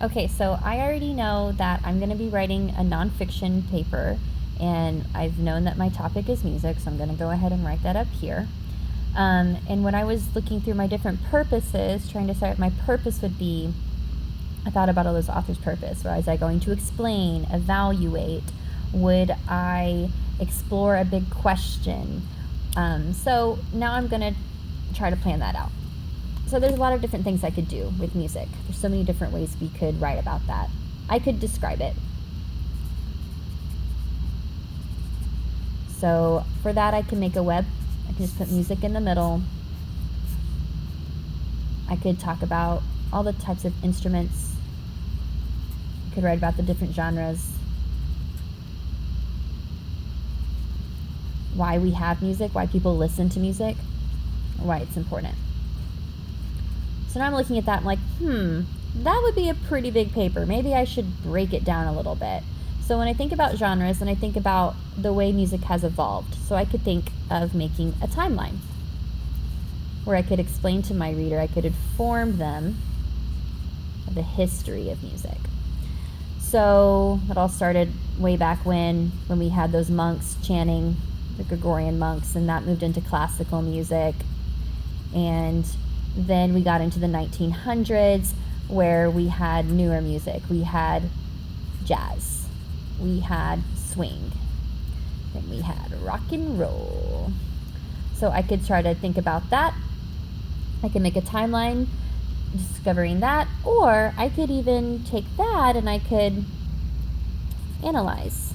Okay, so I already know that I'm going to be writing a nonfiction paper, and I've known that my topic is music, so I'm going to go ahead and write that up here. And when I was looking through my different purposes, trying to decide what my purpose would be, I thought about all those authors' purpose. Was I going to explain, evaluate? Would I explore a big question? So now I'm going to try to plan that out. So there's a lot of different things I could do with music. There's so many different ways we could write about that. I could describe it. So for that, I can make a web. I can just put music in the middle. I could talk about all the types of instruments. I could write about the different genres. Why we have music, why people listen to music, or why it's important. So now I'm looking at that, I'm like, that would be a pretty big paper. Maybe I should break it down a little bit. So when I think about genres, and I think about the way music has evolved, so I could think of making a timeline where I could explain to my reader, I could inform them of the history of music. So it all started way back when we had those monks chanting, the Gregorian monks, and that moved into classical music. And then we got into the 1900s where we had newer music. We had jazz, we had swing, then we had rock and roll. So I could try to think about that. I could make a timeline discovering that, or I could even take that and I could analyze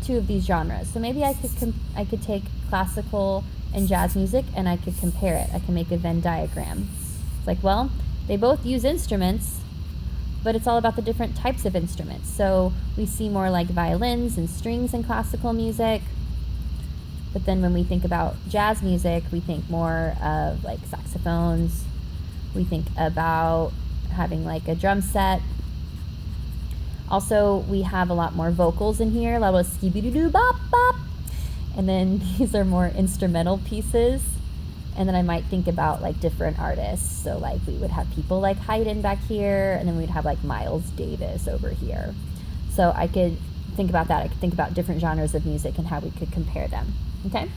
two of these genres. So maybe I could take classical and jazz music and I could compare it. I can make a Venn diagram. It's like, well, they both use instruments, but it's all about the different types of instruments. So we see more like violins and strings in classical music. But then when we think about jazz music, we think more of like saxophones. We think about having like a drum set. Also, we have a lot more vocals in here, a lot of skibidi-doo bop bop. And then these are more instrumental pieces. And then I might think about like different artists. So like we would have people like Haydn back here, and then we'd have like Miles Davis over here. So I could think about that. I could think about different genres of music and how we could compare them. Okay?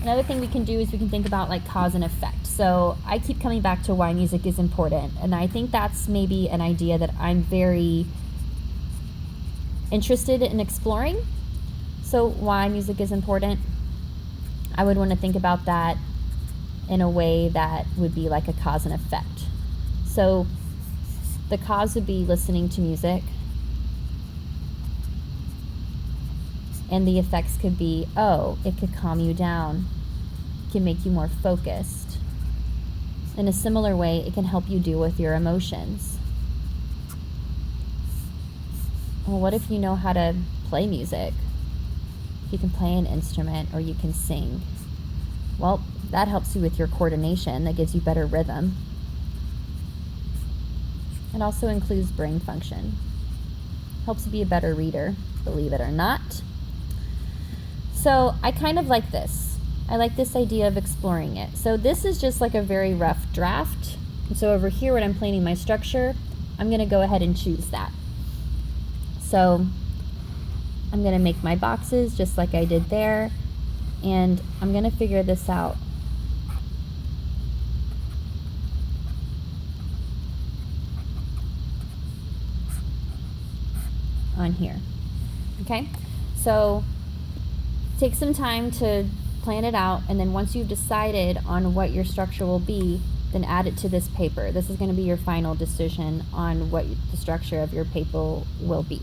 Another thing we can do is we can think about like cause and effect. So I keep coming back to why music is important, and I think that's maybe an idea that I'm very interested in exploring. So why music is important, I would want to think about that in a way that would be like a cause and effect. So the cause would be listening to music, and the effects could be, it could calm you down, it can make you more focused. In a similar way, it can help you deal with your emotions. Well, what if you know how to play music? You can play an instrument or you can sing. Well, that helps you with your coordination. That gives you better rhythm. It also includes brain function. Helps you be a better reader, believe it or not. So I kind of like this. I like this idea of exploring it. So this is just like a very rough draft. And so over here when I'm planning my structure, I'm going to go ahead and choose that. So I'm going to make my boxes just like I did there, and I'm going to figure this out. On here. Okay? So take some time to plan it out, and then once you've decided on what your structure will be, then add it to this paper. This is going to be your final decision on what the structure of your paper will be.